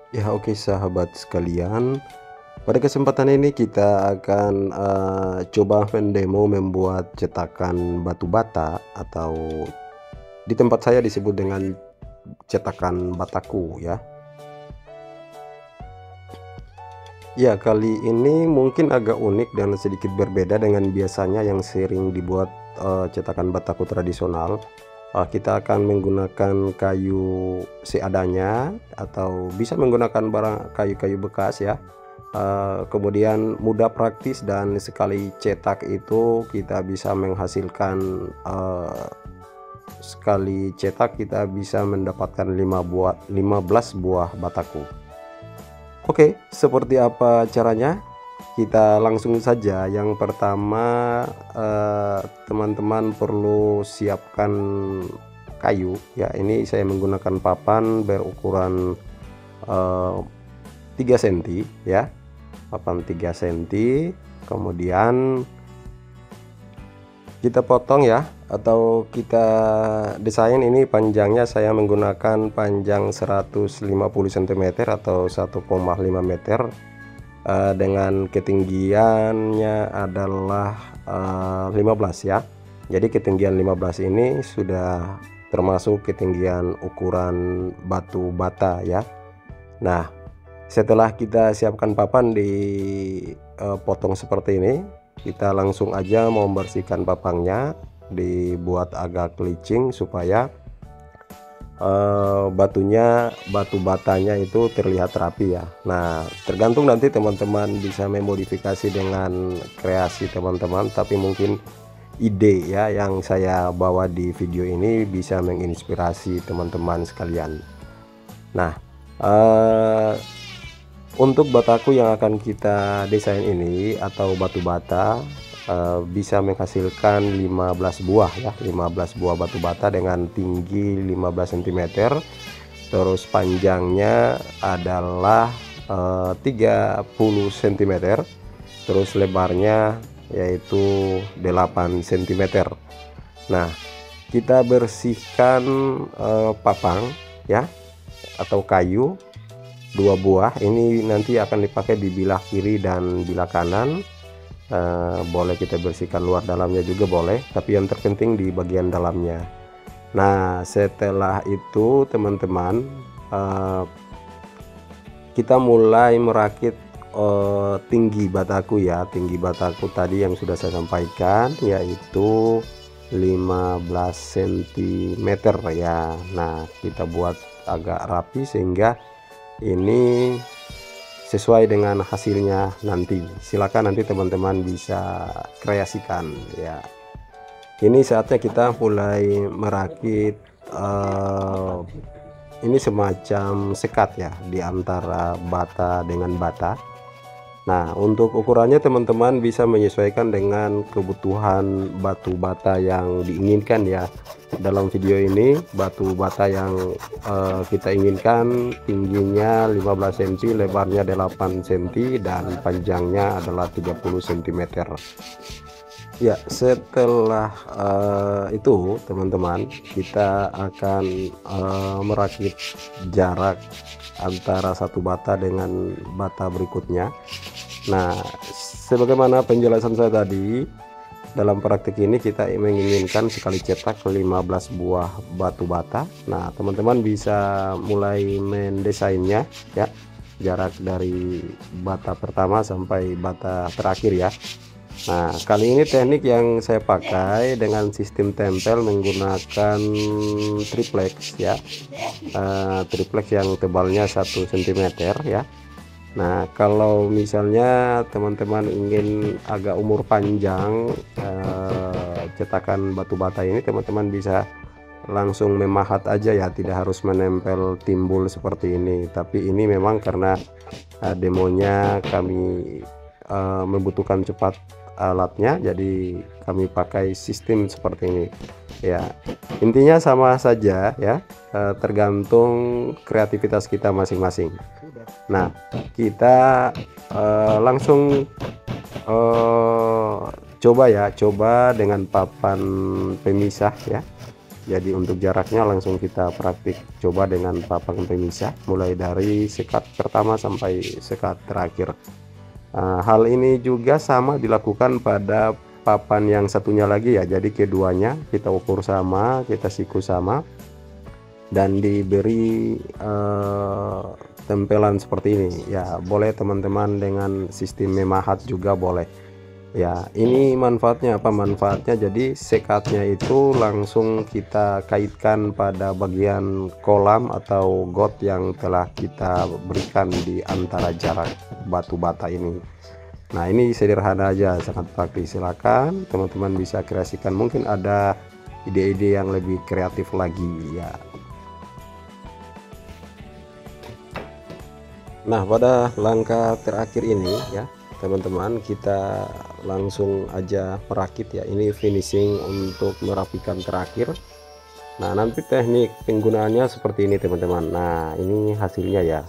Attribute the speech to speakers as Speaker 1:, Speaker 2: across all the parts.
Speaker 1: Ya, oke sahabat sekalian, pada kesempatan ini kita akan coba mendemo membuat cetakan batu bata atau di tempat saya disebut dengan cetakan bataku ya. Ya, kali ini mungkin agak unik dan sedikit berbeda dengan biasanya yang sering dibuat cetakan bataku tradisional. Kita akan menggunakan kayu seadanya atau bisa menggunakan barang kayu-kayu bekas ya. Kemudian mudah, praktis, dan sekali cetak itu kita bisa menghasilkan sekali cetak kita bisa mendapatkan 15 buah bataku. Oke, seperti apa caranya? Kita langsung saja. Yang pertama, teman-teman perlu siapkan kayu ya. Ini saya menggunakan papan berukuran 3 cm ya. Papan 3 cm. Kemudian kita potong ya, atau kita desain. Ini panjangnya saya menggunakan panjang 150 cm atau 1,5 meter, dengan ketinggiannya adalah 15 ya. Jadi ketinggian 15 ini sudah termasuk ketinggian ukuran batu bata ya. Nah, setelah kita siapkan papan dipotong seperti ini, kita langsung aja membersihkan papangnya, dibuat agak licin supaya batu batanya itu terlihat rapi ya. Nah, tergantung nanti teman-teman bisa memodifikasi dengan kreasi teman-teman, tapi mungkin ide ya yang saya bawa di video ini bisa menginspirasi teman-teman sekalian. Nah, untuk bataku yang akan kita desain ini atau batu bata bisa menghasilkan 15 buah ya, 15 buah batu bata dengan tinggi 15 cm, terus panjangnya adalah 30 cm, terus lebarnya yaitu 8 cm. Nah, kita bersihkan papang ya atau kayu 2 buah. Ini nanti akan dipakai di bilah kiri dan bilah kanan. Boleh kita bersihkan luar dalamnya juga boleh, tapi yang terpenting di bagian dalamnya. Nah, setelah itu teman-teman, kita mulai merakit tinggi bataku ya. Tinggi bataku tadi yang sudah saya sampaikan yaitu 15 cm ya. Nah, kita buat agak rapi sehingga ini sesuai dengan hasilnya nanti. Silakan nanti teman-teman bisa kreasikan ya. Ini saatnya kita mulai merakit ini semacam sekat ya di antara bata dengan bata. Nah, untuk ukurannya teman-teman bisa menyesuaikan dengan kebutuhan batu bata yang diinginkan ya. Dalam video ini batu bata yang kita inginkan tingginya 15 cm, lebarnya 8 cm, dan panjangnya adalah 30 cm ya. Setelah itu teman-teman, kita akan merakit jarak antara satu bata dengan bata berikutnya. Nah, sebagaimana penjelasan saya tadi, dalam praktik ini kita menginginkan sekali cetak 15 buah batu bata. Nah, teman-teman bisa mulai mendesainnya ya, jarak dari bata pertama sampai bata terakhir ya. Nah, kali ini teknik yang saya pakai dengan sistem tempel menggunakan triplex ya. Triplex yang tebalnya 1 cm ya. Nah, kalau misalnya teman-teman ingin agak umur panjang cetakan batu bata ini, teman-teman bisa langsung memahat aja ya, tidak harus menempel timbul seperti ini. Tapi ini memang karena demonya kami membutuhkan cepat alatnya, jadi kami pakai sistem seperti ini ya. Intinya sama saja ya, tergantung kreativitas kita masing-masing. Nah, kita langsung coba ya, coba dengan papan pemisah ya. Jadi untuk jaraknya langsung kita praktik coba dengan papan pemisah, mulai dari sekat pertama sampai sekat terakhir. Hal ini juga sama dilakukan pada papan yang satunya lagi ya. Jadi keduanya kita ukur sama, kita siku sama, dan diberi tempelan seperti ini ya. Boleh teman-teman dengan sistem memahat juga boleh ya. Ini manfaatnya apa? Manfaatnya jadi sekatnya itu langsung kita kaitkan pada bagian kolam atau got yang telah kita berikan di antara jarak batu bata ini. Nah, ini sederhana aja, sangat praktis. Silakan teman-teman bisa kreasikan, mungkin ada ide-ide yang lebih kreatif lagi ya. Nah, pada langkah terakhir ini ya teman-teman, kita langsung aja merakit ya. Ini finishing untuk merapikan terakhir. Nah, nanti teknik penggunaannya seperti ini teman-teman. Nah, ini hasilnya ya.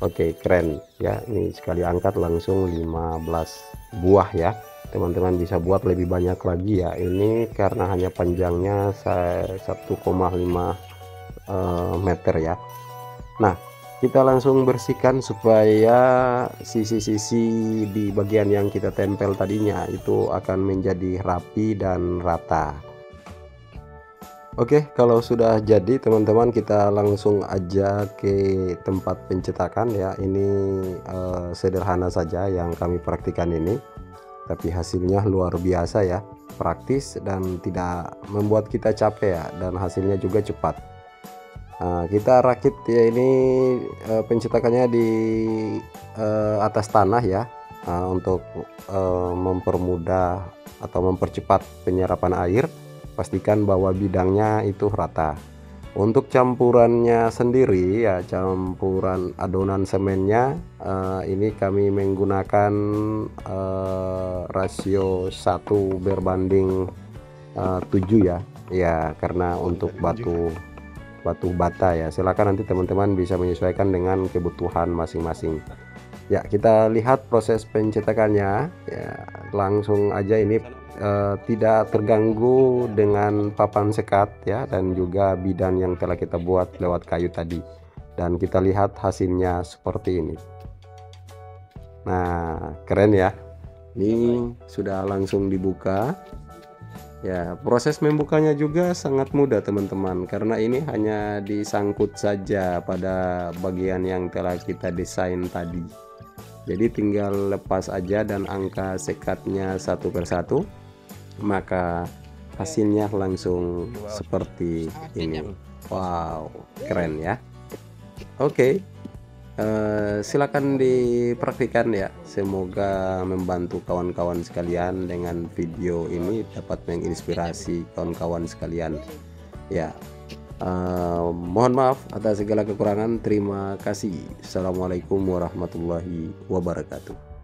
Speaker 1: Oke, keren ya. Ini sekali angkat langsung 15 buah ya. Teman-teman bisa buat lebih banyak lagi ya. Ini karena hanya panjangnya 1,5 meter ya. Nah, kita langsung bersihkan supaya sisi-sisi di bagian yang kita tempel tadinya itu akan menjadi rapi dan rata. Oke, kalau sudah jadi teman-teman, kita langsung aja ke tempat pencetakan ya. Ini sederhana saja yang kami praktikan ini, tapi hasilnya luar biasa ya, praktis dan tidak membuat kita capek ya, dan hasilnya juga cepat. Kita rakit ya, ini pencetakannya di atas tanah ya, untuk mempermudah atau mempercepat penyerapan air. Pastikan bahwa bidangnya itu rata. Untuk campurannya sendiri ya, campuran adonan semennya ini kami menggunakan rasio 1 berbanding 7 ya. Ya, karena untuk batu bata ya, silakan nanti teman-teman bisa menyesuaikan dengan kebutuhan masing-masing. Ya, kita lihat proses pencetakannya ya. Langsung aja, ini tidak terganggu dengan papan sekat ya, dan juga bidan yang telah kita buat lewat kayu tadi. Dan kita lihat hasilnya seperti ini. Nah, keren ya. Ini sudah langsung dibuka ya. Proses membukanya juga sangat mudah teman-teman, karena ini hanya disangkut saja pada bagian yang telah kita desain tadi. Jadi tinggal lepas aja dan angka sekatnya satu persatu, maka hasilnya langsung seperti ini. Wow, keren ya. Oke, silakan dipraktikkan ya. Semoga membantu kawan-kawan sekalian dengan video ini, dapat menginspirasi kawan-kawan sekalian ya. Mohon maaf atas segala kekurangan. Terima kasih. Assalamualaikum warahmatullahi wabarakatuh.